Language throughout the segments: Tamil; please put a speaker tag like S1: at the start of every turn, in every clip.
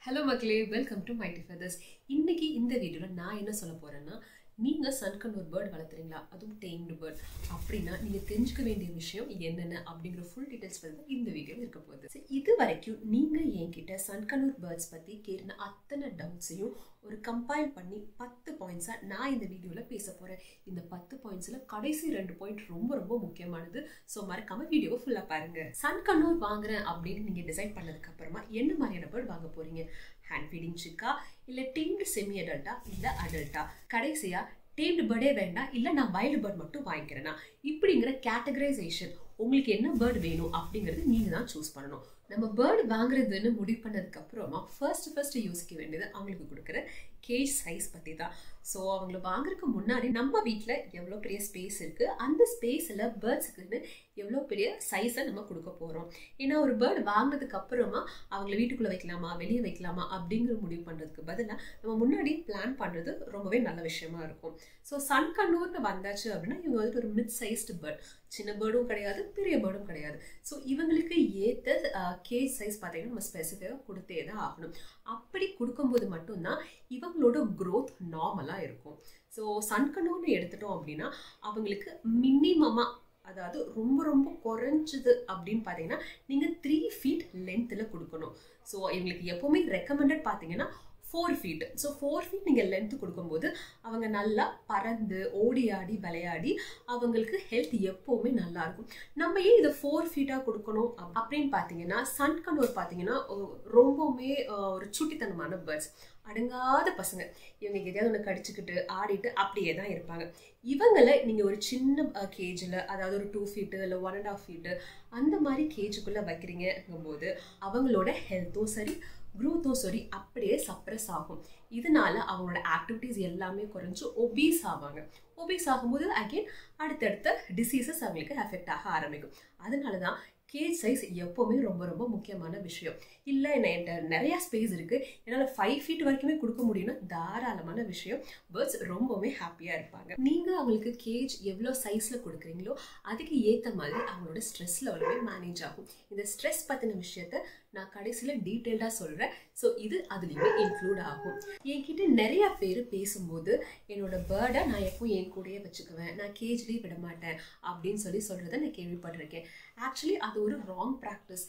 S1: Hello மக்களே, வெல்கம் டு மைட்டி ஃபெதர்ஸ். இன்னைக்கு இந்த வீடியோவில் நான் என்ன சொல்ல போறேன்னா, நீங்கள் சன்கன்னூர் பேர்ட் வளர்த்துறீங்களா, அதுவும் டேம்டு பேர்ட் அப்படின்னா நீங்கள் தெரிஞ்சுக்க வேண்டிய விஷயம் என்னென்ன அப்படிங்கிற ஃபுல் டீட்டெயில்ஸ் வந்து இந்த வீடியோவில் இருக்க போகுது. ஸோ இது வரைக்கும் நீங்கள் என்கிட்ட சன்கன்னூர் பேர்ட்ஸ் பற்றி கேட்டின அத்தனை டவுட்ஸையும் ஒரு கம்பைல் பண்ணி 10 பாயிண்ட்ஸாக நான் இந்த வீடியோவில் பேச போகிறேன். இந்த 10 பாயிண்ட்ஸில் கடைசி 2 பாயிண்ட் ரொம்ப ரொம்ப முக்கியமானது. ஸோ மறக்காம வீடியோவை ஃபுல்லாக பாருங்கள். சன்கன்னூர் வாங்குறேன் அப்படின்னு நீங்கள் டிசைட் பண்ணதுக்கு அப்புறமா என்ன மாதிரியான பேர்ட் வாங்க போகிறீங்க? ஹேண்ட் ஃபீடிங் சிக்கா, இல்லை டேம்டு செமி அடல்ட்டா, இல்லை அடல்ட்டா? கடைசியாக டேம்டு பேர்டே வேண்டாம், இல்லை நான் வைல்டு பேர்ட் மட்டும் வாங்கிக்கிறேன்னா, இப்படிங்கிற கேட்டகரைசேஷன் உங்களுக்கு என்ன பேர்டு வேணும் அப்படிங்கிறது நீங்கள் தான் சூஸ் பண்ணணும். நம்ம பேர்டு வாங்குறதுன்னு முடிவு பண்ணதுக்கு அப்புறமா ஃபர்ஸ்ட் யோசிக்க வேண்டியது அவங்களுக்கு கொடுக்குற கேஜ் சைஸ் பற்றி தான். ஸோ அவங்கள வாங்குறதுக்கு முன்னாடி நம்ம வீட்டில் எவ்வளோ பெரிய ஸ்பேஸ் இருக்குது, அந்த ஸ்பேஸில் பேர்ட்ஸுக்குன்னு எவ்வளோ பெரிய சைஸை நம்ம கொடுக்க போகிறோம். ஏன்னா ஒரு பேர்டு வாங்கினதுக்கு அப்புறமா அவங்கள வீட்டுக்குள்ளே வைக்கலாமா வெளியே வைக்கலாமா அப்படிங்கிற முடிவு பண்ணுறதுக்கு பதிலாக நம்ம முன்னாடி பிளான் பண்ணுறது ரொம்பவே நல்ல விஷயமா இருக்கும். ஸோ சன்கன்னூர்னு வந்தாச்சு அப்படின்னா இவங்க வந்துட்டு ஒரு மிட் சைஸ்டு பேர்ட், சின்ன பேர்டும் கிடையாது பெரிய பேர்டும் கிடையாது. ஸோ இவங்களுக்கு ஏற்ற கேஜ் சைஸ் பார்த்தீங்கன்னா நம்ம ஸ்பெசிஃபிக்காக கொடுத்தே தான் ஆகணும். அப்படி கொடுக்கும்போது மட்டும்தான் இவங்களோட க்ரோத் நார்மலாக இருக்கும். ஸோ சன்கன்னூர்னு எடுத்துட்டோம் அப்படின்னா அவங்களுக்கு மினிமமாக, அதாவது ரொம்ப ரொம்ப குறைஞ்சது அப்படின்னு பார்த்தீங்கன்னா நீங்கள் 3 feet லென்த்தில் கொடுக்கணும். ஸோ இவங்களுக்கு எப்போவுமே ரெக்கமெண்டட் பார்த்தீங்கன்னா 4 feet. ஸோ 4 feet நீங்கள் லென்த்து கொடுக்கும்போது அவங்க நல்லா பறந்து ஓடி ஆடி விளையாடி அவங்களுக்கு ஹெல்த் எப்போவுமே நல்லா இருக்கும். நம்ம ஏன் இதை 4 feet கொடுக்கணும் அப்படின்னு பார்த்தீங்கன்னா, சன்கன்னூர் பார்த்தீங்கன்னா ரொம்பவுமே ஒரு சுட்டித்தனமான பேர்ட்ஸ், அடங்காத பசங்க. இவங்க எதையாவது ஒன்று கடிச்சுக்கிட்டு ஆடிட்டு அப்படியே தான் இருப்பாங்க. இவங்களை நீங்கள் ஒரு சின்ன கேஜில், அதாவது ஒரு 2 feet இல்லை 1.5 feet அந்த மாதிரி கேஜுக்குள்ளே வைக்கிறீங்கும்போது அவங்களோட ஹெல்த்தும் சரி க்ரோத்தும் சரி அப்படியே சப்ரஸ் ஆகும். இதனால அவங்களோட ஆக்டிவிட்டீஸ் எல்லாமே குறைஞ்சு ஒபீஸ் ஆவாங்க. ஒபீஸ் ஆகும்போது அகெயின் அடுத்தடுத்த டிசீசஸ் அவங்களுக்கு அஃபெக்ட் ஆக ஆரம்பிக்கும். அதனால தான் கேஜ் சைஸ் எப்போவுமே ரொம்ப ரொம்ப முக்கியமான விஷயம். இல்லை என்கிட்ட நிறையா ஸ்பேஸ் இருக்குது, என்னால் 5 feet வரைக்குமே கொடுக்க முடியும்னா தாராளமான விஷயம். பேர்ட்ஸ் ரொம்பவுமே ஹாப்பியாக இருப்பாங்க. நீங்கள் அவங்களுக்கு கேஜ் எவ்வளோ சைஸில் கொடுக்குறீங்களோ அதுக்கு ஏற்ற மாதிரி அவங்களோட ஸ்ட்ரெஸ் லெவலுமே மேனேஜ் ஆகும். இந்த ஸ்ட்ரெஸ் பற்றின விஷயத்த நான் கடைசியில் டீட்டெயில்டாக சொல்கிறேன். ஸோ இது அதுலேயுமே இன்க்ளூட் ஆகும். என்கிட்ட நிறையா பேர் பேசும்போது என்னோட பேர்டை நான் எப்போ என் கூடயே வச்சுக்குவேன், நான் கேஜ்லேயே விட மாட்டேன் அப்படின்னு சொல்கிறத நான் கேள்விப்பட்டிருக்கேன். ஆக்சுவலி அது ஒரு ராங் ப்ராக்டிஸ்.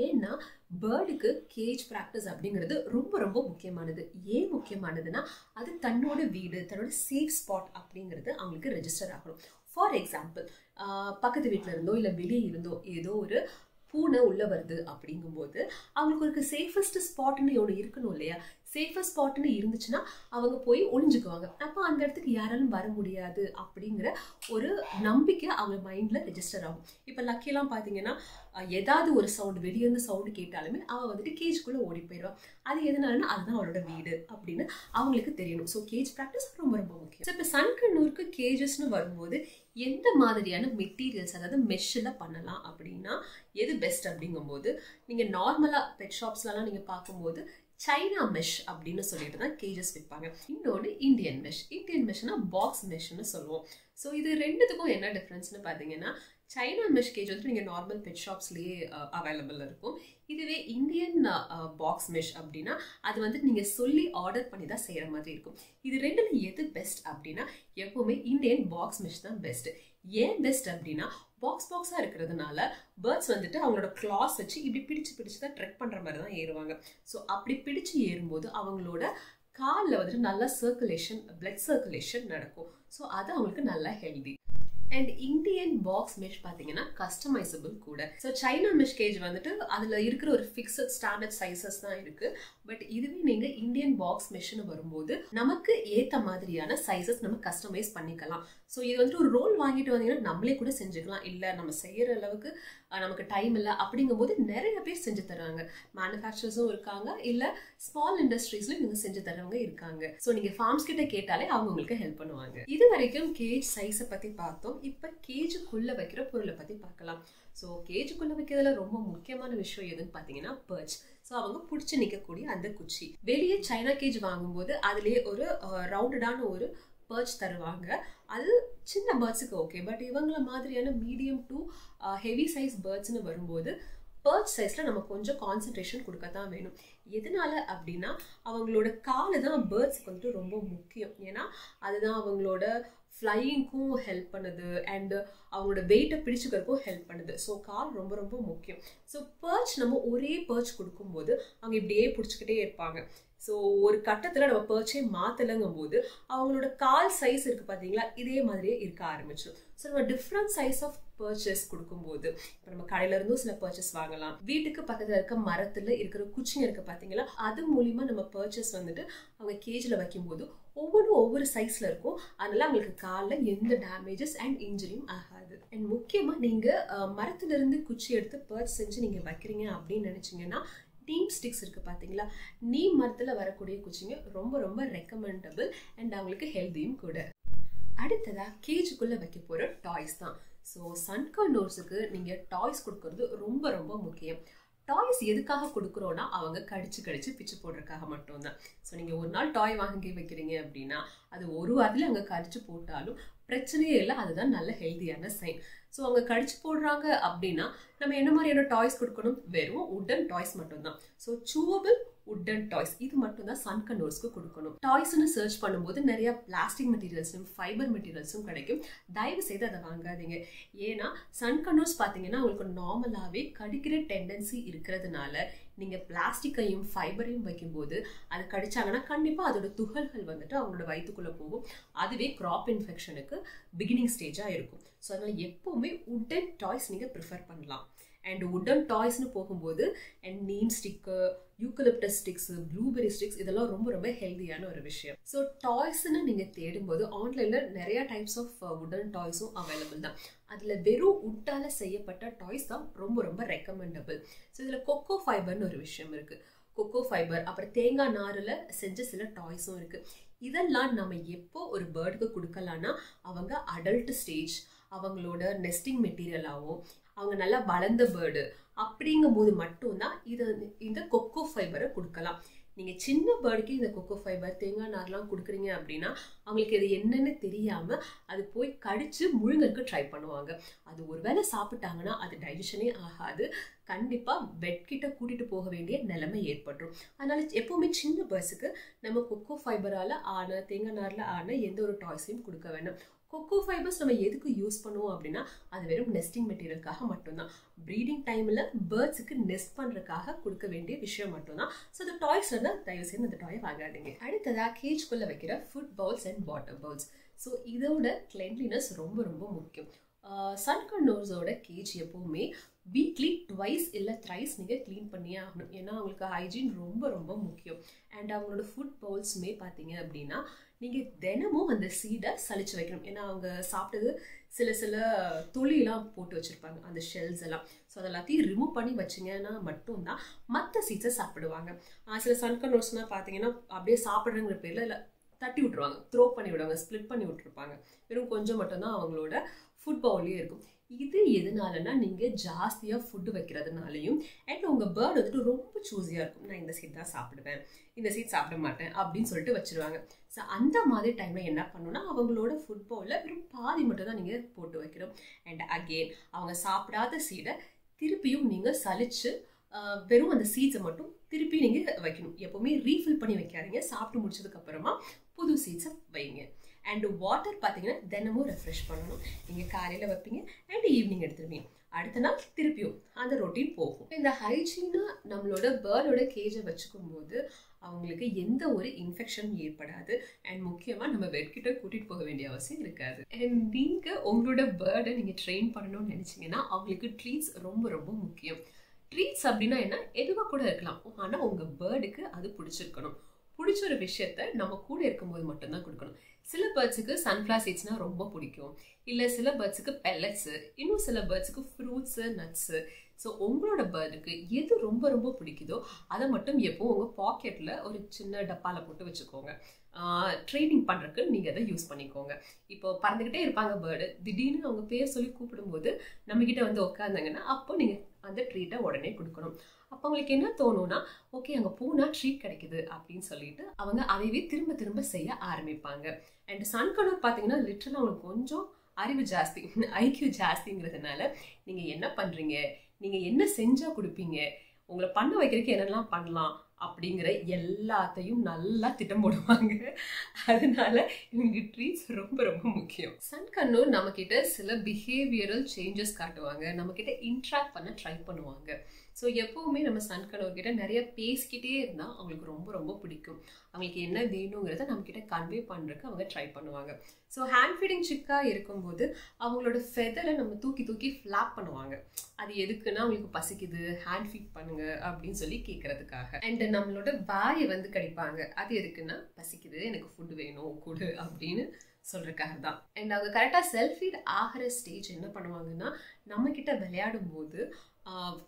S1: ஏன்னா பேர்டுக்கு கேஜ் ப்ராக்டிஸ் அப்படிங்கிறது ரொம்ப ரொம்ப முக்கியமானது. ஏன் முக்கியமானதுன்னா அது தன்னோட வீடு, தன்னோட சேஃப் ஸ்பாட் அப்படிங்கிறது அவங்களுக்கு ரெஜிஸ்டர் ஆகணும். ஃபார் எக்ஸாம்பிள், பக்கத்து வீட்டில் இருந்தோ இல்லை வெளியே இருந்தோ ஏதோ ஒரு பூனை உள்ள வருது அப்படிங்கும்போது அவங்களுக்கு ஒரு சேஃபஸ்ட் ஸ்பாட்னு ஒன்று இருக்கணும் இல்லையா? சேஃபஸ்ட் ஸ்பாட்னு இருந்துச்சுன்னா அவங்க போய் ஒளிஞ்சுக்குவாங்க. அப்போ அந்த இடத்துக்கு யாராலும் வர முடியாது அப்படிங்கிற ஒரு நம்பிக்கை அவங்க மைண்டில் ரெஜிஸ்டர் ஆகும். இப்போ லக்கியெல்லாம் பார்த்தீங்கன்னா ஏதாவது ஒரு சவுண்டு, வெளியேருந்து சவுண்டு கேட்டாலுமே அவள் வந்துட்டு கேஜ்குள்ளே ஓடி போயிடுவாள். அது எதனாலன்னா அதுதான் அவளோட வீடு அப்படின்னு அவங்களுக்கு தெரியணும். ஸோ கேஜ் ப்ராக்டிஸ் ரொம்ப ரொம்ப முக்கியம். ஸோ இப்போ சன்கன்னூருக்கு கேஜஸ்னு வரும்போது எந்த மாதிரியான மெட்டீரியல்ஸ், அதாவது மெஷ்ஷில் பண்ணலாம் அப்படின்னா எது பெஸ்ட் அப்படிங்கும்போது, நீங்கள் நார்மலாக பெட் ஷாப்ஸ்லாம் நீங்கள் பார்க்கும்போது சைனா மெஷ் அப்படின்னு சொல்லிட்டு தான் கேஜஸ் விற்பாங்க. இன்னொன்று இந்தியன் மெஷ். இந்தியன் மெஷ்னா பாக்ஸ் மெஷ்ன்னு சொல்லுவோம். ஸோ இது ரெண்டுத்துக்கும் என்ன டிஃப்ரென்ஸ்னு பார்த்தீங்கன்னா, சைனா மெஷ் கேஜ் வந்து நீங்கள் நார்மல் பெட் ஷாப்ஸ்லேயே அவைலபிள் இருக்கும். இதுவே இந்தியன் பாக்ஸ் மெஷ் அப்படின்னா அது வந்து நீங்கள் சொல்லி ஆர்டர் பண்ணி தான் செய்கிற மாதிரி இருக்கும். இது ரெண்டில் எது பெஸ்ட் அப்படின்னா எப்போவுமே இந்தியன் பாக்ஸ் மெஷ் தான் பெஸ்ட். ஏன் பெஸ்ட் அப்படின்னா பாக்ஸாக இருக்கிறதுனால பேர்ட்ஸ் வந்துட்டு அவங்களோட கிளாஸ் வச்சு இப்படி பிடிச்சு தான் ட்ரெக் பண்ணுற மாதிரி தான் ஏறுவாங்க. ஸோ அப்படி பிடிச்சு ஏறும்போது அவங்களோட காலில் வந்துட்டு நல்லா சர்க்குலேஷன், பிளட் சர்க்குலேஷன் நடக்கும். ஸோ அது அவங்களுக்கு நல்லா healthy. And Indian box mesh பார்த்தீங்கன்னா கஸ்டமைசபிள் கூட. ஸோ சைனா மெஷ் கேஜ் வந்துட்டு அதில் இருக்கிற ஒரு ஃபிக்ஸட் ஸ்டாண்டர்ட் சைஸஸ் தான் இருக்குது. பட் இதுவே நீங்கள் இந்தியன் பாக்ஸ் மெஷ்னு வரும்போது நமக்கு ஏற்ற மாதிரியான சைஸஸ் நம்ம கஸ்டமைஸ் பண்ணிக்கலாம். ஸோ இது வந்துட்டு ஒரு ரோல் வாங்கிட்டு வந்தீங்கன்னா நம்மளே கூட செஞ்சுக்கலாம். இல்லை நம்ம செய்கிற அளவுக்கு நமக்கு டைம் இல்லை அப்படிங்கும்போது நிறைய பேர் செஞ்சு தராங்க. மேனுஃபேக்சரர்ஸும் இருக்காங்க, இல்லை ஸ்மால் இண்டஸ்ட்ரீஸ்லையும் இவங்க செஞ்சு தரவங்க இருக்காங்க. ஸோ நீங்கள் ஃபார்ம்ஸ் கிட்ட கேட்டாலே அவங்க உங்களுக்கு ஹெல்ப் பண்ணுவாங்க. இது வரைக்கும் கேஜ் சைஸை பற்றி பார்த்தோம். இப்போ கேஜுக்குள்ளே வைக்கிற பொருளை பற்றி பார்க்கலாம். ஸோ கேஜுக்குள்ளே வைக்கிறதுல ரொம்ப முக்கியமான விஷயம் எதுன்னு பார்த்தீங்கன்னா பர்ச். ஸோ அவங்க பிடிச்சி நிற்கக்கூடிய அந்த குச்சி. வெளியே சைனா கேஜ் வாங்கும்போது அதுலேயே ஒரு ரவுண்டடான ஒரு பர்ச் தருவாங்க. அது சின்ன பேர்ட்ஸுக்கு ஓகே. பட் இவங்கள மாதிரியான மீடியம் டு ஹெவி சைஸ் பேர்ட்ஸ்னு வரும்போது பர்ச் சைஸில் நம்ம கொஞ்சம் கான்சன்ட்ரேஷன் கொடுக்க தான் வேணும். எதனால அப்படின்னா அவங்களோட காலு தான் பேர்ட்ஸுக்கு வந்துட்டு ரொம்ப முக்கியம். ஏன்னா அதுதான் அவங்களோட ஃப்ளையிங்க்கும் ஹெல்ப் பண்ணுது அண்ட் அவங்களோட வெயிட்டை பிடிச்சுக்கிறதுக்கும் ஹெல்ப் பண்ணுது. ஸோ கால் ரொம்ப ரொம்ப முக்கியம். ஸோ பர்ச் நம்ம ஒரே பர்ச் கொடுக்கும்போது அவங்க இப்படியே பிடிச்சிக்கிட்டே இருப்பாங்க. ஸோ ஒரு கட்டத்தில் நம்ம பர்ச்சே மாற்றலைங்கும் போது அவங்களோட கால் சைஸ் இருக்குது பார்த்தீங்களா, இதே மாதிரியே இருக்க ஆரம்பிச்சிடும். ஸோ நம்ம டிஃப்ரெண்ட் சைஸ் ஆஃப் பர்ச்சேஸ் கொடுக்கும்போது இப்போ நம்ம கடையில இருந்தும் சில பர்ச்சேஸ் வாங்கலாம். வீட்டுக்கு பக்கத்தில் இருக்க மரத்தில் இருக்கிற குச்சிங்க இருக்குது பார்த்தீங்களா, அது மூலிமா நம்ம பர்ச்சேஸ் வந்துட்டு அவங்க கேஜில் வைக்கும்போது ஒவ்வொன்றும் ஒவ்வொரு சைஸில் இருக்கும். அதனால அவங்களுக்கு காலில் எந்த டேமேஜஸ் அண்ட் இன்ஜுரியும் ஆகாது. அண்ட் முக்கியமாக நீங்கள் மரத்துலேருந்து குச்சி எடுத்து பர்ச் செஞ்சு நீங்கள் வைக்கிறீங்க அப்படின்னு நினச்சிங்கன்னா நீம் ஸ்டிக்ஸ் இருக்குது பார்த்தீங்களா, நீம் மரத்தில் வரக்கூடிய குச்சிங்க ரொம்ப ரொம்ப ரெக்கமெண்டபிள் அண்ட் அவங்களுக்கு ஹெல்த்தியும் கூட. அடுத்ததாக கேஜுக்குள்ளே வைக்க போகிற டாய்ஸ் தான். ஸோ சன்கர்னோர்ஸுக்கு நீங்கள் டாய்ஸ் கொடுக்கறது ரொம்ப ரொம்ப முக்கியம். டாய்ஸ் எதுக்காக கொடுக்குறோன்னா அவங்க கடிச்சு பிச்சு போடுறதுக்காக மட்டும்தான். ஸோ நீங்கள் ஒரு நாள் டாய் வாங்கி வைக்கிறீங்க அப்படின்னா அது ஒரு வாரத்தில் அங்கே கடிச்சு போட்டாலும் பிரச்சனையே இல்லை, அதுதான் நல்ல ஹெல்த்தியான சைன். ஸோ அவங்க கடிச்சு போடுறாங்க அப்படின்னா நம்ம என்ன மாதிரியான டாய்ஸ் கொடுக்கணும்? வெறும் உட்டன் டாய்ஸ் மட்டும்தான். ஸோ சூவபிள் உட்டன் டாய்ஸ் இது மட்டும் தான் சன்கர்னோர்ஸ்க்கு கொடுக்கணும். டாய்ஸ்னு சர்ச் பண்ணும்போது நிறைய பிளாஸ்டிக் மெட்டீரியல்ஸும் ஃபைபர் மெட்டீரியல்ஸும் கிடைக்கும். தயவு செய்து அதை வாங்காதீங்க. ஏன்னா சன்கர்னோர்ஸ் பார்த்தீங்கன்னா அவங்களுக்கு நார்மலாகவே கடிக்கிற டெண்டன்சி இருக்கிறதுனால நீங்கள் பிளாஸ்டிக்கையும் ஃபைபரையும் வைக்கும்போது அது கடிச்சாங்கன்னா கண்டிப்பாக அதோட துகள்கள் வந்துட்டு அவங்களோட வயிற்றுக்குள்ளே போகும். அதுவே கிராப் இன்ஃபெக்ஷனுக்கு பிகினிங் ஸ்டேஜாக இருக்கும். ஸோ அதனால் எப்போவுமே உட்டன் டாய்ஸ் நீங்கள் ப்ரிஃபர் பண்ணலாம். அண்ட் உட்டன் டாய்ஸ்னு போகும்போது and neem stick, eucalyptus sticks, blueberry sticks இதெல்லாம் ரொம்ப ரொம்ப ஹெல்த்தியான ஒரு விஷயம். ஸோ டாய்ஸ்ன்னு நீங்கள் தேடும்போது ஆன்லைனில் நிறையா டைப்ஸ் ஆஃப் உட்டன் டாய்ஸும் அவைலபிள் தான். அதில் வெறும் உட்டால் செய்யப்பட்ட டாய்ஸ் தான் ரொம்ப ரொம்ப ரெக்கமெண்டபிள். ஸோ இதில் கொக்கோ ஃபைபர்னு ஒரு விஷயம் இருக்குது. கொக்கோ ஃபைபர் அப்புறம் தேங்காய் நாரில் செஞ்ச சில டாய்ஸும் இருக்குது. இதெல்லாம் நம்ம எப்போ ஒரு பேர்டுக்கு கொடுக்கலான்னா அவங்க அடல்ட் ஸ்டேஜ், அவங்களோட நெஸ்டிங் மெட்டீரியலாகவும் அவங்க நல்லா வளர்ந்த பேர்டு அப்படிங்கும் போது மட்டும்தான் இந்த கொக்கோ ஃபைபரை கொடுக்கலாம். நீங்கள் சின்ன பேர்டுக்கு இந்த கொக்கோ ஃபைபர் தேங்காய் நார்லாம் கொடுக்குறீங்க அப்படின்னா அவங்களுக்கு இது என்னன்னு தெரியாமல் அது போய் கடிச்சு முழுங்கற்கு ட்ரை பண்ணுவாங்க. அது ஒருவேளை சாப்பிட்டாங்கன்னா அது டைஜஷனே ஆகாது. கண்டிப்பாக பெட்கிட்ட கூட்டிகிட்டு போக வேண்டிய நிலைமை ஏற்பட்டுரும். அதனால எப்போவுமே சின்ன பேர்ட்ஸுக்கு நம்ம கொக்கோ ஃபைபரால் ஆன தேங்காய் நாரில் ஆன எந்த ஒரு டாய்ஸையும் கொடுக்க வேண்டாம். கொக்கோ ஃபைபர்ஸ் நம்ம எதுக்கு யூஸ் பண்ணுவோம் அப்படின்னா அது வெறும் நெஸ்டிங் மெட்டீரியலுக்காக மட்டும்தான். ப்ரீடிங் டைமில் பேர்ட்ஸுக்கு நெஸ்ட் பண்ணுறதுக்காக கொடுக்க வேண்டிய விஷயம் மட்டும்தான். ஸோ அந்த டாய்ஸ் வந்து தயவு செய்து அந்த டாயை வாங்காதீங்க. அடுத்ததாக கேஜ்குள்ளே வைக்கிற food bowls and water bowls. So இதோட கிளென்லினஸ் ரொம்ப ரொம்ப முக்கியம். சன்கர்னோர்ஸோட கேஜ் எப்போவுமே வீக்லி ட்வைஸ் இல்லை த்ரைஸ் நீங்கள் க்ளீன் பண்ணியே ஆகணும். ஏன்னா அவங்களுக்கு ஹைஜீன் ரொம்ப ரொம்ப முக்கியம். அண்ட் அவங்களோட ஃபுட் பவுல்ஸுமே பார்த்தீங்க அப்படின்னா நீங்கள் தினமும் அந்த சீடை சலிச்சு வைக்கணும். ஏன்னா அவங்க சாப்பிட்டது சில தொழிலாம் போட்டு வச்சுருப்பாங்க அந்த ஷெல்ஸ் எல்லாம். ஸோ அதெல்லாத்தையும் ரிமூவ் பண்ணி வச்சிங்கன்னா மட்டும்தான் மற்ற சீட்ஸை சாப்பிடுவாங்க. சில சன்கர்னோர்ஸ்னால் பார்த்தீங்கன்னா அப்படியே சாப்பிட்றங்கிற பேரில் இல்லை தட்டி விட்டுருவாங்க, த்ரோ பண்ணி விடுவாங்க, ஸ்ப்ளிட் பண்ணி விட்டுருப்பாங்க. வெறும் கொஞ்சம் மட்டும்தான் அவங்களோட ஃபுட் பவுல்லே இருக்கும். இது எதனாலனா நீங்கள் ஜாஸ்தியாக ஃபுட்டு வைக்கிறதுனாலையும் அண்ட் உங்கள் பேர்டு வந்துட்டு ரொம்ப சூஸியாக இருக்கும். நான் இந்த சீட் தான் சாப்பிடுவேன், இந்த சீட் சாப்பிட மாட்டேன் அப்படின்னு சொல்லிட்டு வச்சுருவாங்க. ஸோ அந்த மாதிரி டைமில் என்ன பண்ணணும்னா அவங்களோட ஃபுட் பவுலில் வெறும் பாதி மட்டும் தான் நீங்கள் போட்டு வைக்கணும். அண்ட் அகெயின் அவங்க சாப்பிடாத சீடை திருப்பியும் நீங்கள் சலிச்சு வெறும் அந்த சீட்ஸை மட்டும் திருப்பி நீங்கள் வைக்கணும். எப்போவுமே ரீஃபில் பண்ணி வைக்காதீங்க. சாப்பிட்டு முடிச்சதுக்கப்புறமா புது சீட்ஸை வைங்க. அண்ட் வாட்டர் பார்த்தீங்கன்னா தினமும் ரெஃப்ரெஷ் பண்ணணும். நீங்கள் காலையில் வைப்பீங்க அண்ட் ஈவினிங் எடுத்துருவீங்க. அடுத்த நாள் திருப்பியும் அந்த ரொட்டீன் போகும். இந்த ஹைஜீனாக நம்மளோட பேர்டோட கேஜை வச்சுக்கும் போது அவங்களுக்கு எந்த ஒரு இன்ஃபெக்ஷனும் ஏற்படாது. அண்ட் முக்கியமாக நம்ம வெட்கிட்ட கூட்டிகிட்டு போக வேண்டிய அவசியம் இருக்காது. அண்ட் நீங்கள் உங்களோட பேர்டை நீங்கள் ட்ரெயின் பண்ணணும்னு நினச்சிங்கன்னா அவங்களுக்கு ட்ரீட்ஸ் ரொம்ப ரொம்ப முக்கியம். ட்ரீட்ஸ் அப்படின்னா என்ன, எதுவாக கூட இருக்கலாம். ஆனால் உங்கள் பேர்டுக்கு அது பிடிச்சிருக்கணும். பிடிச்ச ஒரு விஷயத்த நம்ம கூட இருக்கும்போது மட்டும்தான் கொடுக்கணும். சில பேர்ட்ஸுக்கு சன்ஃப்ளவர் சீட்ஸ்னால் ரொம்ப பிடிக்கும், இல்லை சில பேர்ட்ஸுக்கு பெல்லட்ஸு, இன்னும் சில பேர்ட்ஸுக்கு ஃப்ரூட்ஸு, நட்ஸு. ஸோ உங்களோட பேர்டுக்கு எது ரொம்ப ரொம்ப பிடிக்குதோ அதை மட்டும் எப்போ உங்கள் பாக்கெட்டில் ஒரு சின்ன டப்பாவில் போட்டு வச்சுக்கோங்க. ட்ரைனிங் பண்ணுறதுக்கு நீங்கள் அதை யூஸ் பண்ணிக்கோங்க. இப்போ பறந்துக்கிட்டே இருப்பாங்க பேர்டு, திடீர்னு அவங்க பேர் சொல்லி கூப்பிடும்போது நம்மக்கிட்ட வந்து உட்காந்தாங்கன்னா அப்போ நீங்கள் அந்த ட்ரீட்டை உடனே கொடுக்கணும். அப்போ அவங்களுக்கு என்ன தோணும்னா, ஓகே அங்கே போனால் ட்ரீட் கிடைக்குது அப்படின்னு சொல்லிட்டு அவங்க அதைவே திரும்ப திரும்ப செய்ய ஆரம்பிப்பாங்க. அண்ட் சன்கர்னர் பார்த்தீங்கன்னா லிட்டரலாக அவங்களுக்கு கொஞ்சம் அறிவு ஜாஸ்தி, ஐக்யூ ஜாஸ்திங்கிறதுனால நீங்கள் என்ன பண்ணுறீங்க, நீங்கள் என்ன செஞ்சால் கொடுப்பீங்க, உங்களை பண்ண வைக்கிறதுக்கு என்னெல்லாம் பண்ணலாம் அப்படிங்கிற எல்லாத்தையும் நல்லா திட்டம் போடுவாங்க. அதனால இவங்க ட்ரீட்ஸ் ரொம்ப ரொம்ப முக்கியம். சன் கண்ணூர் நம்ம கிட்ட சில பிஹேவியரல் சேஞ்சஸ் காட்டுவாங்க, நம்ம கிட்ட இன்ட்ராக்ட் பண்ண ட்ரை பண்ணுவாங்க. ஸோ எப்பவுமே நம்ம சன் கண்ணூர் கிட்ட நிறைய பேசிக்கிட்டே இருந்தால் அவங்களுக்கு ரொம்ப ரொம்ப பிடிக்கும். அவங்களுக்கு என்ன வேணுங்கிறத நம்ம கிட்ட கன்வே பண்ணுறதுக்கு அவங்க ட்ரை பண்ணுவாங்க. ஸோ ஹேண்ட் ஃபீடிங் சிக்காக இருக்கும்போது அவங்களோட ஃபெதரை நம்ம தூக்கி தூக்கி ஃப்ளாப் பண்ணுவாங்க. அது எதுக்குன்னா அவங்களுக்கு பசிக்குது, ஹேண்ட் ஃபீட் பண்ணுங்க அப்படின்னு சொல்லி கேட்கறதுக்காக. அண்ட் நம்மளோட வாயை வந்து கடிப்பாங்க. அது எதுக்குன்னா பசிக்குது, எனக்கு ஃபுட் வேணும் கொடு அப்படின்னு சொல்றதுக்காக தான். அண்ட் அவங்க கரெக்டாக செல்ஃப் ஃபீட் ஆகிற ஸ்டேஜ் என்ன பண்ணுவாங்கன்னா, நம்ம கிட்ட விளையாடும் போது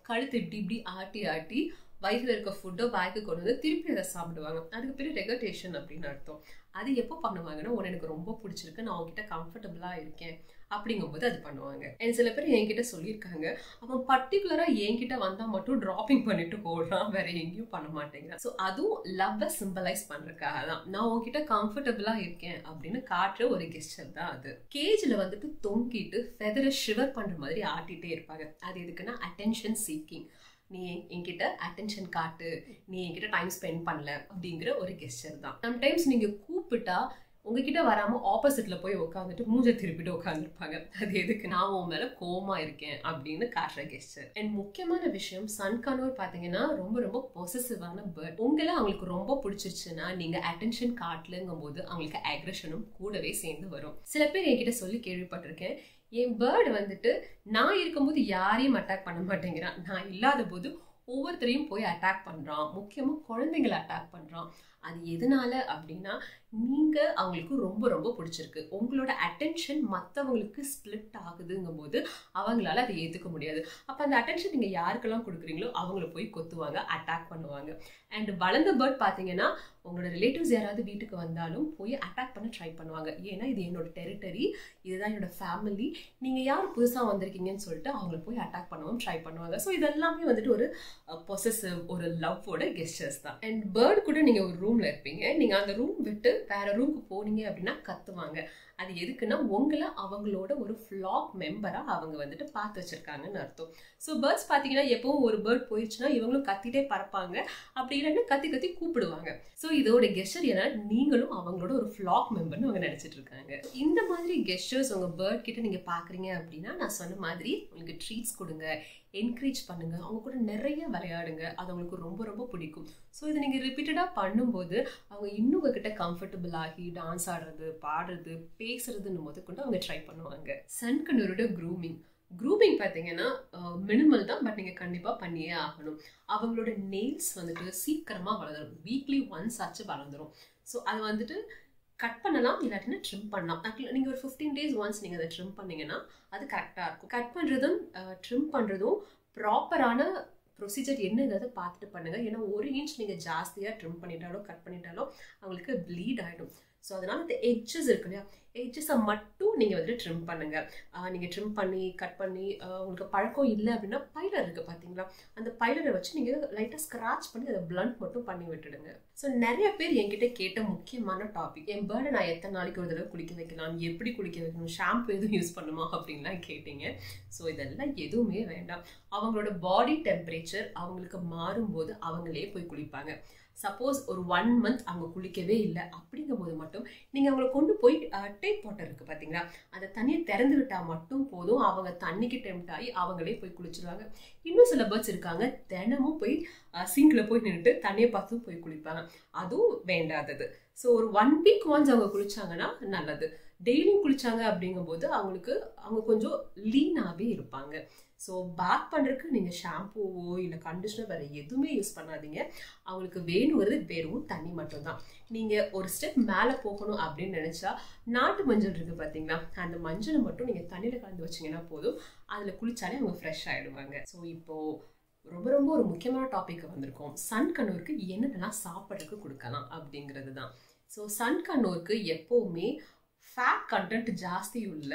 S1: கழுத்து இப்படி இப்படி ஆட்டி ஆட்டி வயிற்றுல இருக்க ஃபுட்டை வாய்க்கு கொண்டு வந்து திருப்பி அதை சாப்பிடுவாங்க. அதுக்கு பேர் ரெகடேஷன் அப்படின்னு அர்த்தம். அது எப்போ பண்ணுவாங்கன்னா, உன்னை எனக்கு ரொம்ப பிடிச்சிருக்கு, நான் அவங்ககிட்ட கம்ஃபர்டபுளாக இருக்கேன் அப்படிங்கும்போது அது பண்ணுவாங்க. அண்ட் சில பேர் என்கிட்ட சொல்லியிருக்காங்க, அவன் பர்டிகுலராக என்கிட்ட வந்தால் மட்டும் ட்ராப்பிங் பண்ணிட்டு போடுறான், வேற எங்கேயும் பண்ண மாட்டேங்கிறான். ஸோ அதுவும் லவ்வை சிம்பலைஸ் பண்ணுறதுக்காக தான். நான் உங்ககிட்ட கம்ஃபர்டபுளாக இருக்கேன் அப்படின்னு காட்டுற ஒரு கெஸ்டர் தான் அது. கேஜில் வந்துட்டு தொங்கிட்டு ஃபெதரை ஷிவர் பண்ணுற மாதிரி ஆட்டிகிட்டே இருப்பாங்க. அது எதுக்குன்னா அட்டென்ஷன் சீக்கிங். நீ என்கிட்ட அட்டென்ஷன் காட்டு, நீ என்கிட்ட டைம் ஸ்பெண்ட் பண்ணல அப்படிங்கிற ஒரு கெஸ்டர் தான். சம்டைம்ஸ் நீங்க கூப்பிட்டா உங்ககிட்ட வராம ஆப்போசிட்ல போய் உட்காந்துட்டு மூஞ்ச திருப்பிட்டு உட்காந்துருப்பாங்க. அது எதுக்கு, நான் உன் மேல கோமா இருக்கேன் அப்படின்னு காட்டுற கெஸ்டர். அண்ட் முக்கியமான விஷயம், சன் கண்ணூர் பாத்தீங்கன்னா ரொம்ப ரொம்ப பொசசிவான பேர்ட். உங்களை அவங்களுக்கு ரொம்ப பிடிச்சிருச்சுன்னா நீங்க அட்டென்ஷன் காட்டலங்கும் போது அவங்களுக்கு அக்ரெஷனும் கூடவே சேர்ந்து வரும். சில பேர் என்கிட்ட சொல்லி கேள்விப்பட்டிருக்கேன், என் பேர்டு வந்துட்டு நான் இருக்கும்போது யாரையும் அட்டாக் பண்ண மாட்டேங்கிறான், நான் இல்லாத போது ஒவ்வொருத்தரையும் போய் அட்டாக் பண்றான், முக்கியமா குழந்தைங்களை அட்டாக் பண்றான். அது எதனால அப்படின்னா, நீங்க அவங்களுக்கு ரொம்ப ரொம்ப பிடிச்சிருக்கு, உங்களோட அட்டென்ஷன் மற்றவங்களுக்கு ஸ்பிளிட் ஆகுதுங்கும் போது அவங்களால அதை ஏற்றுக்க முடியாது. அப்போ அந்த அட்டென்ஷன் நீங்க யாருக்கெல்லாம் கொடுக்குறீங்களோ அவங்கள போய் கொத்துவாங்க, அட்டாக் பண்ணுவாங்க. அண்ட் வளர்ந்த பேர்ட் பார்த்தீங்கன்னா உங்களோட ரிலேட்டிவ்ஸ் யாராவது வீட்டுக்கு வந்தாலும் போய் அட்டாக் பண்ண ட்ரை பண்ணுவாங்க. ஏன்னா இது என்னோட டெரிட்டரி, இதுதான் என்னோட ஃபேமிலி, நீங்க யார் புதுசாக வந்திருக்கீங்கன்னு சொல்லிட்டு அவங்கள போய் அட்டாக் பண்ணவும் ட்ரை பண்ணுவாங்க. ஸோ இதெல்லாமே வந்துட்டு ஒரு பொசசிவ், ஒரு லவ்வோட கெஸ்டர்ஸ் தான். அண்ட் பேர்ட் கூட நீங்க ஒரு ரூம்ல இருப்பீங்க, நீங்க அந்த ரூம் விட்டு வேற ரூமுக்கு போனீங்க அப்படின்னா கத்துவாங்க. அது எதுக்குன்னா உங்களை அவங்களோட ஒரு ஃப்ளாக் மெம்பரா அவங்க வந்துட்டு பார்த்து வச்சிருக்காங்கன்னு அர்த்தம். ஸோ பேர்ட்ஸ் பார்த்தீங்கன்னா எப்பவும் ஒரு பேர்ட் போயிடுச்சுன்னா இவங்களும் கத்திட்டே பறப்பாங்க, அப்படி இல்லைன்னா கத்தி கத்தி கூப்பிடுவாங்க. ஸோ இதோட கெஸ்டர் ஏன்னா நீங்களும் அவங்களோட ஒரு ஃப்ளாக் மெம்பர்னு அவங்க நினைச்சிட்டு இருக்காங்க. இந்த மாதிரி கெஸ்டர்ஸ் உங்க பேர்ட் கிட்ட நீங்க பாக்குறீங்க அப்படின்னா நான் சொன்ன மாதிரி உங்களுக்கு ட்ரீட்ஸ் கொடுங்க, என்கரேஜ் பண்ணுங்க, அவங்க கூட நிறைய விளையாடுங்க, அது அவங்களுக்கு ரொம்ப ரொம்ப பிடிக்கும். ஸோ இதை நீங்க ரிப்பீட்டடா பண்ணும்போது அவங்க இன்னும் உங்ககிட்ட கம்ஃபர்டபுள் ஆகி டான்ஸ் ஆடுறது, பாடுறது, பேசுறதுன்னு போது கொண்டு அவங்க ட்ரை பண்ணுவாங்க. சன் கண்ணூரோட க்ரூமிங் பார்த்தீங்கன்னா மினிமல் தான், பட் நீங்கள் கண்டிப்பாக பண்ணியே ஆகணும். அவங்களோட நெயில்ஸ் வந்துட்டு சீக்கிரமாக வளர்ந்துடும், வீக்லி ஒன்ஸ் ஆச்சு வளர்ந்துடும். ஸோ அது வந்துட்டு கட் பண்ணலாம், இல்லாட்டினா ட்ரிம் பண்ணலாம். நீங்கள் ஒரு 15 days ஒன்ஸ் நீங்கள் அதை ட்ரிம் பண்ணீங்கன்னா அது கரெக்டாக இருக்கும். கட் பண்ணுறதும் ட்ரிம் பண்ணுறதும் ப்ராப்பரான ப்ரொசீஜர் என்னங்கிறத பார்த்துட்டு பண்ணுங்க. ஏன்னா 1 inch நீங்கள் ஜாஸ்தியாக ட்ரிம் பண்ணிட்டாலோ கட் பண்ணிட்டாலோ அவங்களுக்கு ப்ளீட் ஆகிடும். ஸோ அதனால இந்த எட்ஜஸ் இருக்கு இல்லையா, எட்ஜஸை மட்டும் நீங்கள் வந்துட்டு ட்ரிம் பண்ணுங்க. நீங்கள் ட்ரிம் பண்ணி கட் பண்ணி உங்களுக்கு பழக்கம் இல்லை அப்படின்னா பைலர் இருக்குது பார்த்தீங்களா, அந்த பைலரை வச்சு நீங்கள் லைட்டாக ஸ்க்ராட்ச் பண்ணி அதை பிளண்ட் மட்டும் பண்ணி விட்டுடுங்க. ஸோ நிறைய பேர் என்கிட்ட கேட்ட முக்கியமான டாபிக், என் பேர்டை நான் எத்தனை நாளைக்கு ஒரு தடவை குளிக்க வைக்கலாம், எப்படி குளிக்க வைக்கணும், ஷாம்பு எதுவும் யூஸ் பண்ணுமா அப்படின்லாம் கேட்டீங்க. ஸோ இதெல்லாம் எதுவுமே வேண்டாம். அவங்களோட பாடி டெம்பரேச்சர் அவங்களுக்கு மாறும்போது அவங்களே போய் குளிப்பாங்க. சப்போஸ் ஒரு 1 month அவங்க குளிக்கவே இல்லை அப்படிங்கும் போது மட்டும் நீங்கள் அவங்களை கொண்டு போய் டேப் வாட்டர் இருக்குது பார்த்தீங்களா, அதை தண்ணியை திறந்து விட்டால் மட்டும் போதும், அவங்க தண்ணிக்கு டெம்ட் ஆகி அவங்களே போய் குளிச்சிடுவாங்க. இன்னும் சில பேர்ட்ஸ் இருக்காங்க, தினமும் போய் சிங்கில் போய் நின்றுட்டு தண்ணியை பார்த்தும் போய் குளிப்பாங்க, அதுவும் வேண்டாதது. ஸோ ஒரு 1 week ஒன்ஸ் அவங்க குளிச்சாங்கன்னா நல்லது. டெய்லியும் குளிச்சாங்க அப்படிங்கும்போது அவங்க கொஞ்சம் லீனாகவே இருப்பாங்க. ஸோ பேக் பண்ணுறதுக்கு நீங்கள் ஷாம்புவோ இல்லை கண்டிஷ்னர் வேறு எதுவுமே யூஸ் பண்ணாதீங்க. அவங்களுக்கு வேணுங்கிறது வெறும் தண்ணி மட்டும்தான். நீங்கள் ஒரு ஸ்டெப் மேலே போகணும் அப்படின்னு நினச்சா நாட்டு மஞ்சள் இருக்குது பார்த்தீங்களா, அந்த மஞ்சளை மட்டும் நீங்கள் தண்ணியில் கலந்து வச்சிங்கன்னா போதும், அதில் குளிச்சாலே அவங்க ஃப்ரெஷ் ஆகிடுவாங்க. ஸோ இப்போது ரொம்ப ரொம்ப ஒரு முக்கியமான டாபிக் வந்திருக்கோம், சன் கண்ணூருக்கு என்னென்னலாம் சாப்பிட்றதுக்கு கொடுக்கலாம் அப்படிங்கிறது தான். ஸோ சன் கண்ணூருக்கு எப்போவுமே ஃபேட் கண்டென்ட் ஜாஸ்தி உள்ள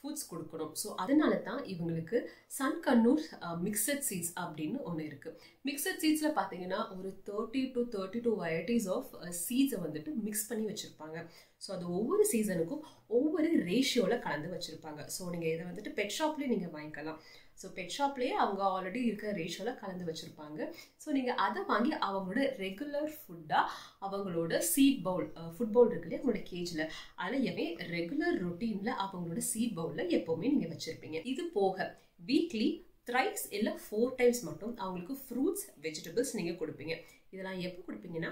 S1: ஃபுட்ஸ் கொடுக்கணும். ஸோ அதனால தான் இவங்களுக்கு சன் கண்ணூர் மிக்சட் சீட்ஸ் அப்படின்னு ஒன்று இருக்குது. மிக்சட் சீட்ஸில் பார்த்தீங்கன்னா ஒரு 30 to 32 வெரைட்டிஸ் ஆஃப் சீட்ஸை வந்துட்டு மிக்ஸ் பண்ணி வச்சுருப்பாங்க. ஸோ அது ஒவ்வொரு சீசனுக்கும் ஒவ்வொரு ரேஷியோவில் கலந்து வச்சுருப்பாங்க. ஸோ நீங்கள் இதை வந்துட்டு பெட் ஷாப்லேயே நீங்கள் வாங்கிக்கலாம். ஸோ பெட் ஷாப்லேயே அவங்க ஆல்ரெடி இருக்கிற ரேஷியோவில் கலந்து வச்சுருப்பாங்க. ஸோ நீங்கள் அதை வாங்கி அவங்களோட ரெகுலர் ஃபுட்டாக அவங்களோட சீட் பவுல் ஃபுட் பவுல் இருக்கு இல்லையா அவங்களோட கேஜில், அதில் ரெகுலர் ரொட்டீனில் அவங்களோட சீட் பவுலில் எப்போவுமே நீங்கள் வச்சுருப்பீங்க. இது போக வீக்லி த்ரைஸ் இல்லை 4 டைம்ஸ் மட்டும் அவங்களுக்கு ஃப்ரூட்ஸ் வெஜிடபிள்ஸ் நீங்கள் கொடுப்பீங்க. இதெல்லாம் எப்போ கொடுப்பீங்கன்னா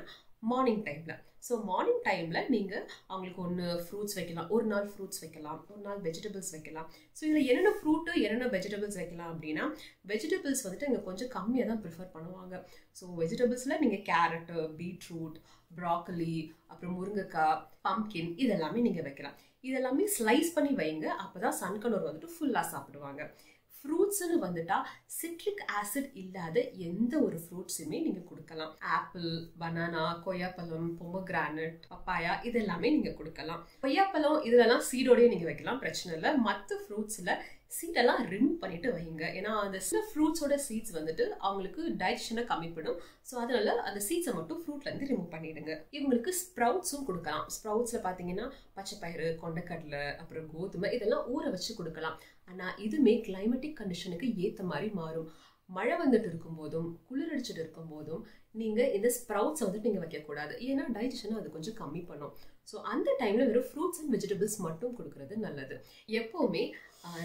S1: மார்னிங் டைமில். ஸோ மார்னிங் டைமில் நீங்கள் அவங்களுக்கு ஒன்று ஃப்ரூட்ஸ் வைக்கலாம், ஒரு நாள் ஃப்ரூட்ஸ் வைக்கலாம், ஒரு நாள் வெஜிடபிள்ஸ் வைக்கலாம். ஸோ இதில் என்னென்ன ஃப்ரூட்டு என்னென்ன வெஜிடபிள்ஸ் வைக்கலாம் அப்படின்னா, வெஜிடபிள்ஸ் வந்துட்டு இங்கே கொஞ்சம் கம்மியாக தான் ப்ரிஃபர் பண்ணுவாங்க. ஸோ வெஜிடபிள்ஸில் நீங்கள் கேரட்டு, பீட்ரூட், ப்ராக்கலி, அப்புறம் முருங்கைக்காய், பம்கின் இதெல்லாமே நீங்கள் வைக்கலாம். இதெல்லாமே ஸ்லைஸ் பண்ணி வைங்க, அப்போ தான் சன்கனூர் வந்துட்டு ஃபுல்லாக சாப்பிடுவாங்க. ஃப்ரூட்ஸ்ன்னு வந்துட்டா சிட்ரிக் ஆசிட் இல்லாத எந்த ஒரு ஃப்ரூட்ஸுமே நீங்கள் கொடுக்கலாம். ஆப்பிள், பனானா, கொய்யாப்பழம், பொமோகிரானட், பப்பாயா இதெல்லாமே நீங்கள் கொடுக்கலாம். கொய்யாப்பழம் இதெல்லாம் சீடோடய நீங்கள் வைக்கலாம், பிரச்சனை இல்லை. மற்ற ஃப்ரூட்ஸில் சீடெல்லாம் ரிமூவ் பண்ணிட்டு வைங்க. ஏன்னா அந்த சில ஃப்ரூட்ஸோட சீட்ஸ் வந்துட்டு அவங்களுக்கு டைஜஷனை கம்மிப்படும். ஸோ அதனால அந்த சீட்ஸை மட்டும் ஃப்ரூட்லேருந்து ரிமூவ் பண்ணிடுங்க. இவங்களுக்கு ஸ்ப்ரவுட்ஸும் கொடுக்கலாம். ஸ்ப்ரவுட்ஸில் பார்த்தீங்கன்னா பச்சைப்பயிறு, கொண்டைக்கடலை, அப்புறம் கோதுமை இதெல்லாம் ஊற வச்சு கொடுக்கலாம். ஆனால் இதுமே கிளைமேட்டிக் கண்டிஷனுக்கு ஏற்ற மாதிரி மாறும். மழை வந்துட்டு இருக்கும் போதும் குளிர் அடிச்சுட்டு இருக்கும் போதும் நீங்கள் இந்த ஸ்ப்ரவுட்ஸை வந்துட்டு நீங்கள் வைக்கக்கூடாது, ஏன்னா டைஜஷனை அது கொஞ்சம் கம்மி பண்ணும். ஸோ அந்த டைமில் வெறும் ஃப்ரூட்ஸ் அண்ட் வெஜிடபிள்ஸ் மட்டும் கொடுக்கறது நல்லது. எப்போவுமே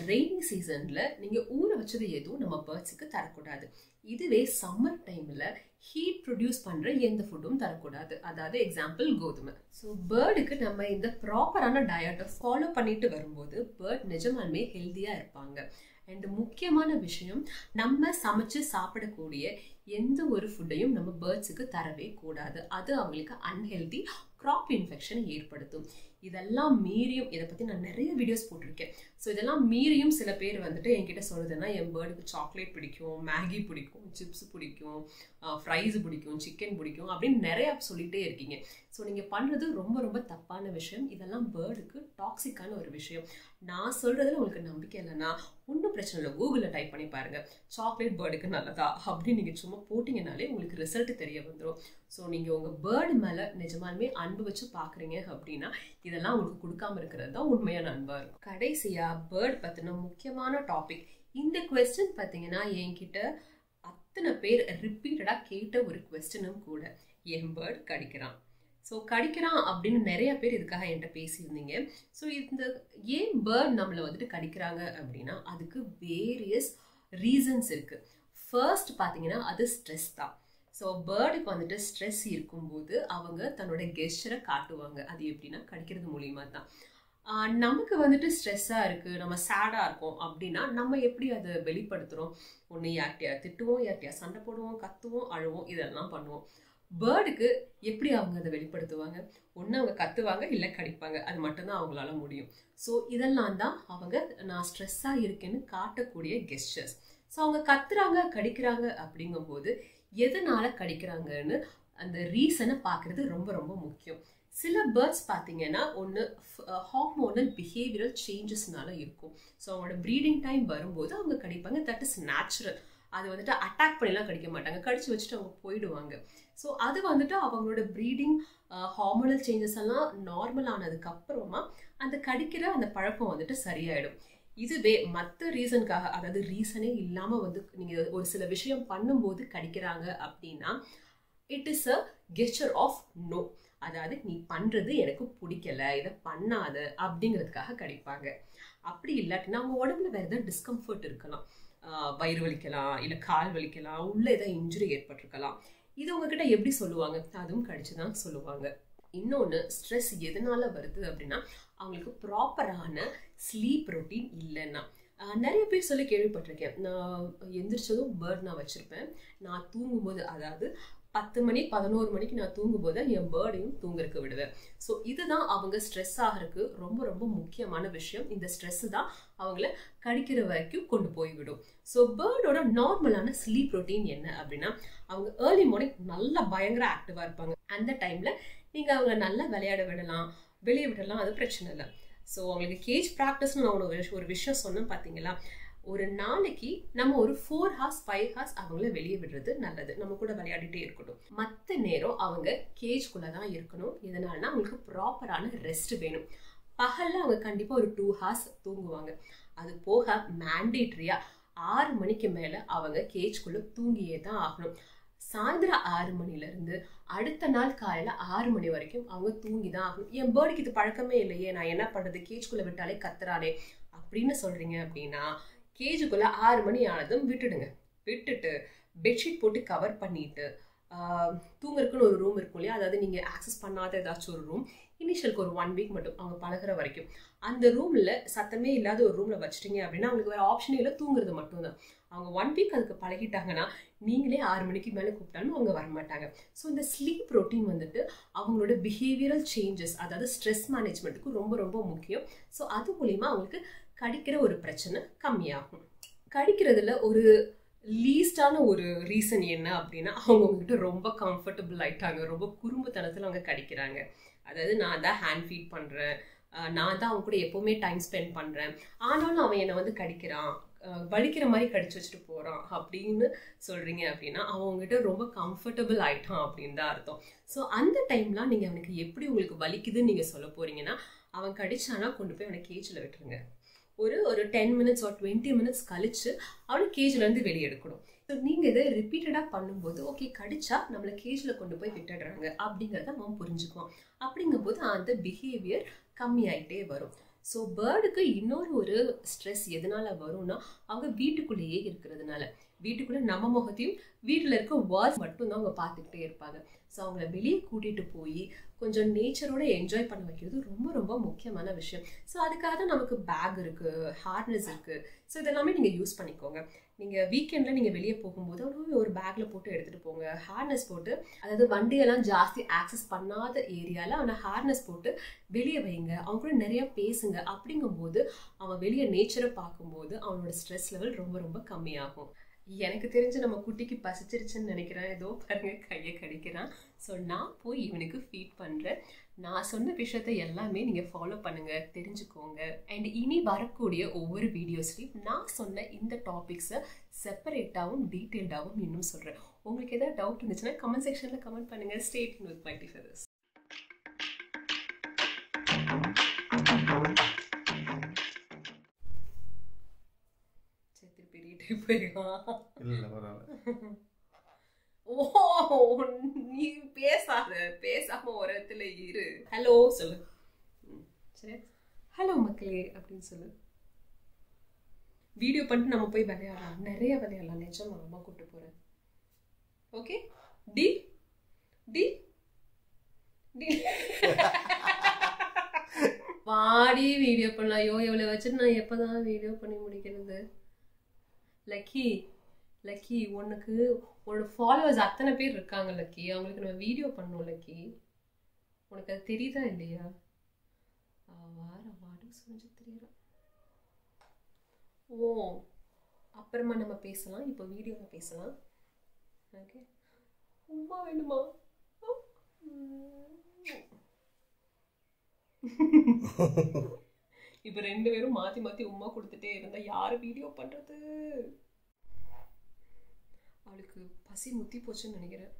S1: ரெய்னி சீசனில் நீங்கள் ஊற வச்சது எதுவும் நம்ம பேர்ட்ஸுக்கு தரக்கூடாது. இதுவே சம்மர் டைமில் ஹீட் ப்ரொடியூஸ் பண்ணுற எந்த ஃபுட்டும் தரக்கூடாது. அதாவது எக்ஸாம்பிள் கோதுமை. ஸோ பேர்டுக்கு நம்ம இந்த ப்ராப்பரான டயட்டை ஃபாலோ பண்ணிட்டு வரும்போது பேர்ட் நிஜமாலுமே ஹெல்த்தியாக இருப்பாங்க. அண்ட் முக்கியமான விஷயம், நம்ம சமைச்சு சாப்பிடக்கூடிய எந்த ஒரு ஃபுட்டையும் நம்ம பேர்ட்ஸுக்கு தரவே கூடாது. அது அவங்களுக்கு அன்ஹெல்தி கிராப் இன்ஃபெக்ஷன் ஏற்படுத்தும். இதெல்லாம் மீறியும், இதை பற்றி நான் நிறைய வீடியோஸ் போட்டிருக்கேன். ஸோ இதெல்லாம் மீறியும் சில பேர் வந்துட்டு என்கிட்ட சொல்லுதுன்னா என் பேர்டுக்கு சாக்லேட் பிடிக்கும், மேகி பிடிக்கும், சிப்ஸ் பிடிக்கும், ஃப்ரைஸ் பிடிக்கும், சிக்கன் பிடிக்கும் அப்படின்னு நிறையா சொல்லிகிட்டே இருக்கீங்க. ஸோ நீங்கள் பண்ணுறது ரொம்ப ரொம்ப தப்பான விஷயம். இதெல்லாம் பேர்டுக்கு டாக்ஸிக்கான ஒரு விஷயம். நான் சொல்கிறதுல உங்களுக்கு நம்பிக்கை இல்லைன்னா ஒன்றும் பிரச்சனை இல்லை, கூகுளில் டைப் பண்ணி பாருங்கள் சாக்லேட் பேர்டுக்கு நல்லதா அப்படின்னு நீங்கள் சும்மா போட்டிங்கனாலே உங்களுக்கு ரிசல்ட் தெரிய வந்துடும். ஸோ நீங்கள் உங்கள் பேர்டு மேலே நிஜமாலுமே அன்பு வச்சு பார்க்குறீங்க அப்படின்னா இதெல்லாம் உங்களுக்கு கொடுக்காம இருக்கிறது தான் உண்மையான அன்பாக இருக்கும். கடைசியாக பேர்ட் பற்றின முக்கியமான டாபிக். இந்த குவெஸ்டின் பார்த்தீங்கன்னா என்கிட்ட அத்தனை பேர் ரிப்பீட்டடாக கேட்ட ஒரு குவெஸ்டினும் கூட. என் பேர்ட் கடிக்கிறான். ஸோ கடிக்கிறான் அப்படின்னு நிறைய பேர் இதுக்காக என்கிட்ட பேசியிருந்தீங்க. ஸோ இந்த ஏன் பேர்ட் நம்மளை வந்துட்டு கடிக்கிறாங்க அப்படின்னா அதுக்கு வேரியஸ் ரீசன்ஸ் இருக்குது. ஃபர்ஸ்ட் பார்த்தீங்கன்னா அது ஸ்ட்ரெஸ் தான். ஸோ பேர்டுக்கு வந்துட்டு ஸ்ட்ரெஸ் இருக்கும்போது அவங்க தன்னோட கெஸ்டரை காட்டுவாங்க. அது எப்படின்னா கடிக்கிறது மூலியமாக தான். நமக்கு வந்துட்டு ஸ்ட்ரெஸ்ஸாக இருக்குது, நம்ம சேடாக இருக்கோம் அப்படின்னா நம்ம எப்படி அதை வெளிப்படுத்துகிறோம்? ஒன்று யார்கிட்டயா திட்டுவோம், யார்கிட்டயா சண்டை போடுவோம், கத்துவோம், அழுவோம், இதெல்லாம் பண்ணுவோம். பேர்டுக்கு எப்படி அவங்க அதை வெளிப்படுத்துவாங்க? ஒன்று அவங்க கத்துவாங்க, இல்லை கடிப்பாங்க. அது மட்டும்தான் அவங்களால முடியும். ஸோ இதெல்லாம் தான் அவங்க நான் ஸ்ட்ரெஸ்ஸாக இருக்கேன்னு காட்டக்கூடிய கெஸ்டர்ஸ். ஸோ அவங்க கத்துறாங்க, கடிக்கிறாங்க அப்படிங்கும்போது எதனால கடிக்கிறாங்கன்னு அந்த ரீசனை பார்க்குறது ரொம்ப ரொம்ப முக்கியம். சில பேர்ட்ஸ் பார்த்தீங்கன்னா ஒன்று ஹார்மோனல் பிஹேவியரல் சேஞ்சஸ்னால இருக்கும். ஸோ அவங்களோட ப்ரீடிங் டைம் வரும்போது அவங்க கடிப்பாங்க. That is natural. அது வந்துட்டு அட்டாக் பண்ணிலாம் கடிக்க மாட்டாங்க, கடிச்சு வச்சுட்டு அவங்க போயிடுவாங்க. ஸோ அது வந்துட்டு அவங்களோட ப்ரீடிங் ஹார்மோனல் சேஞ்சஸ் எல்லாம் நார்மல் ஆனதுக்கு அப்புறமா அந்த கடிக்கிற அந்த பழக்கம் வந்துட்டு சரியாயிடும். இதுவே மற்ற ரீசனுக்காக, அதாவது ரீசனே இல்லாமல் வந்து நீங்கள் ஒரு சில விஷயம் பண்ணும்போது கடிக்கிறாங்க அப்படின்னா it is a gesture of no. அதாவது நீ பண்ணுறது எனக்கு பிடிக்கல, இதை பண்ணாத அப்படிங்கிறதுக்காக கடிப்பாங்க. அப்படி இல்லாட்டினா அவங்க உடம்புல வேறு ஏதாவது டிஸ்கம்ஃபர்ட் இருக்கலாம், வயிறு வலிக்கலாம், இல்லை கால் வலிக்கலாம், உள்ள ஏதாவது இன்ஜுரி ஏற்பட்டிருக்கலாம். இது உங்ககிட்ட எப்படி சொல்லுவாங்க? அதுவும் கடிச்சு தான் சொல்லுவாங்க. இன்னொன்று, ஸ்ட்ரெஸ் எதனால வருது அப்படின்னா அவங்களுக்கு ப்ராப்பரான ஸ்லீப் ரொட்டீன் இல்லைன்னா. நிறைய பேர் சொல்லி கேள்விப்பட்டிருக்கேன், நான் எந்திரிச்சதும் பேர்ட் நான் வச்சுருப்பேன், நான் தூங்கும்போது அதாவது 10 மணி 11 மணிக்கு நான் தூங்கும்போது என் பேர்டையும் தூங்குறதுக்கு விடுவேன். ஸோ இதுதான் அவங்க ஸ்ட்ரெஸ் ஆகிறதுக்கு ரொம்ப ரொம்ப முக்கியமான விஷயம். இந்த ஸ்ட்ரெஸ்ஸு தான் அவங்கள கடிக்கிற வரைக்கும் கொண்டு போய்விடும். ஸோ பேர்டோட நார்மலான ஸ்லீப் ரொட்டீன் என்ன அப்படின்னா அவங்க ஏர்லி மார்னிங் நல்லா பயங்கர ஆக்டிவாக இருப்பாங்க. அந்த டைமில் நீங்கள் அவங்க நல்லா விளையாட விடலாம், வெளியே விடலாம், அது பிரச்சனை இல்லை. ஸோ அவங்களுக்கு கேஜ் ப்ராக்டிஸ்னு நான் ஒரு விஷயம் சொன்னேன் பார்த்தீங்களா. ஒரு நாளைக்கு நம்ம ஒரு 4 hours 5 hours அவங்கள வெளியே விடுறது நல்லது. நம்ம கூட விளையாடிட்டே இருக்கட்டும். மற்ற நேரம் அவங்க கேஜ்குள்ளே தான் இருக்கணும். இதனாலனா அவங்களுக்கு ப்ராப்பரான ரெஸ்ட் வேணும். பகலில் அவங்க கண்டிப்பாக ஒரு 2 hours தூங்குவாங்க. அது போக மேண்டேட்ரியாக 6 மணிக்கு மேலே அவங்க கேஜ்குள்ளே தூங்கியே தான் ஆகணும். சாயந்தரம் 6 மணிலேருந்து அடுத்த நாள் காலையில் 6 மணி வரைக்கும் அவங்க தூங்கி தான் ஆகணும். என் பேர்டுக்கு இது பழக்கமே இல்லையே, நான் என்ன பண்ணுறது, கேஜ்குள்ளே விட்டாலே கத்துறானே அப்படின்னு சொல்கிறீங்க அப்படின்னா கேஜுக்குள்ளே 6 மணி ஆனதும் விட்டுடுங்க. விட்டுட்டு பெட்ஷீட் போட்டு கவர் பண்ணிட்டு தூங்குறதுக்குன்னு ஒரு ரூம் இருக்கும் இல்லையா, அதாவது நீங்கள் ஆக்சஸ் பண்ணாத ஏதாச்சும் ஒரு ரூம், இனிஷியலுக்கு ஒரு 1 வீக் மட்டும் அவங்க பழகிற வரைக்கும் அந்த ரூமில் சத்தமே இல்லாத ஒரு ரூமில் வச்சிட்டிங்க அப்படின்னா அவங்களுக்கு வேறு ஆப்ஷனே இல்லை, தூங்குறது மட்டும்தான். அவங்க 1 வீக் அதுக்கு பழகிட்டாங்கன்னா நீங்களே 6 மணிக்கு மேலே கூப்பிட்டாலும் அவங்க வரமாட்டாங்க. ஸோ இந்த ஸ்லீப் ரொட்டீன் வந்துட்டு அவங்களோட பிஹேவியரல் சேஞ்சஸ், அதாவது ஸ்ட்ரெஸ் மேனேஜ்மெண்ட்டுக்கு ரொம்ப ரொம்ப முக்கியம். ஸோ அது மூலிமா அவங்களுக்கு கடிக்கிற ஒரு பிரச்சனை கம்மியாகும். கடிக்கிறதுல ஒரு லீஸ்டான ஒரு ரீசன் என்ன அப்படின்னா அவங்க உங்ககிட்ட ரொம்ப கம்ஃபர்டபுள் ஆகிட்டாங்க, ரொம்ப குறும்புத்தனத்தில் அவங்க கடிக்கிறாங்க. அதாவது நான் தான் ஹேண்ட் ஃபீட் பண்ணுறேன், நான் தான் அவங்க கூட எப்போவுமே டைம் ஸ்பெண்ட் பண்ணுறேன், ஆனாலும் அவன் என்னை வந்து கடிக்கிறான், வலிக்கிற மாதிரி கடிச்சு வச்சுட்டு போகிறான் அப்படின்னு சொல்கிறீங்க அப்படின்னா அவங்ககிட்ட ரொம்ப கம்ஃபர்டபுள் ஆகிட்டான் அப்படின்னு தான் அர்த்தம். ஸோ அந்த டைம்லாம் நீங்கள் அவனுக்கு எப்படி உங்களுக்கு வலிக்குதுன்னு நீங்கள் சொல்ல போகிறீங்கன்னா அவன் கடிச்சானா கொண்டு போய் அவனை கேஜில் விட்டுருங்க. ஒரு 10 மினிட்ஸ் ஒரு 20 மினிட்ஸ் கழிச்சு அவனை கேஜ்லேருந்து வெளியே எடுக்கணும். ஸோ நீங்கள் இதை ரிப்பீட்டடாக பண்ணும்போது ஓகே கடிச்சா நம்மளை கேஜில் கொண்டு போய் விட்டுடுறாங்க அப்படிங்கிறத நம்ம புரிஞ்சுக்குவோம். அப்படிங்கும்போது அந்த பிஹேவியர் கம்மியாயிட்டே வரும். ஸோ பேர்டுக்கு இன்னொரு ஒரு ஸ்ட்ரெஸ் எதனால வரும்னா அவங்க வீட்டுக்குள்ளேயே இருக்கிறதுனால. வீட்டுக்குள்ளே நம்ம முகத்தையும் வீட்டில் இருக்க வால்ஸ் மட்டும்தான் அவங்க பார்த்துக்கிட்டே இருப்பாங்க. ஸோ அவங்கள வெளியே கூட்டிகிட்டு போய் கொஞ்சம் நேச்சரோட என்ஜாய் பண்ண வைக்கிறது ரொம்ப ரொம்ப முக்கியமான விஷயம். ஸோ அதுக்காக தான் நமக்கு பேக் இருக்குது, ஹார்னஸ் இருக்குது. ஸோ இதெல்லாமே நீங்கள் யூஸ் பண்ணிக்கோங்க. நீங்கள் வீக்கெண்டில் நீங்கள் வெளியே போகும்போது ஒரு பேக்கில் போட்டு எடுத்துகிட்டு போங்க. ஹார்னஸ் போட்டு, அதாவது வண்டியெல்லாம் ஜாஸ்தி ஆக்சஸ் பண்ணாத ஏரியாவில் அவனை ஹார்னஸ் போட்டு வெளியே வைங்க. அவங்க கூட நிறையா பேசுங்க. அப்படிங்கும்போது அவன் வெளியே நேச்சரை பார்க்கும்போது அவனோட ஸ்ட்ரெஸ் லெவல் ரொம்ப ரொம்ப கம்மியாகும். எனக்கு தெரிஞ்சு நம்ம குட்டிக்கு பசிச்சிருச்சுன்னு நினைக்கிறேன். ஏதோ பாருங்க கையை கடிக்கிறான். ஸோ நான் போய் இவனுக்கு ஃபீட் பண்ணுறேன். நான் சொன்ன விஷயத்த எல்லாமே நீங்கள் ஃபாலோ பண்ணுங்கள், தெரிஞ்சுக்கோங்க. அண்ட் இனி வரக்கூடிய ஒவ்வொரு வீடியோஸ்லையும் நான் சொன்ன இந்த டாபிக்ஸை செப்பரேட்டாகவும் டீட்டெயில்டாகவும் இன்னும் சொல்கிறேன். உங்களுக்கு எதாவது டவுட் இருந்துச்சுன்னா கமெண்ட் செக்ஷனில் கமெண்ட் பண்ணுங்கள். Stay tuned with Mighty Feathers. நீ பேசாம ஒரு இடத்துல இரு. ஹலோ சொல்லு. சரி, ஹலோ மக்களே அப்படின்னு சொல்லு. வீடியோ பண்ணிட்டு நம்ம போய் விளையாடலாம், நிறைய விளையாடலாம். நிஜமா அம்மா கூப்பிட்டு போறேன். ஓகே டி டி டி வாடி வீடியோ பண்ணலாம். ஐயோ எவ்வளோ வச்சுட்டு நான் எப்போதான் வீடியோ பண்ணி முடிக்கிறது. லக்கி லக்கி, உனக்கு உன்னோட ஃபாலோவர்ஸ் அத்தனை பேர் இருக்காங்க லக்கி, அவங்களுக்கு நம்ம வீடியோ பண்ணணும் லக்கி. உனக்கு அது தெரியுதா இல்லையா? வாரம் சொல்லி தெரியல. ஓ அப்புறமா நம்ம பேசலாம், இப்போ வீடியோவில் பேசலாம். ஓகே, உமா வேணுமா? இப்போ 2 பேரும் மாற்றி மாற்றி உமா கொடுத்துட்டே இருந்தா யார் வீடியோ பண்ணுறது? அவளுக்கு பசி முத்தி போச்சுன்னு நினைக்கிறேன்.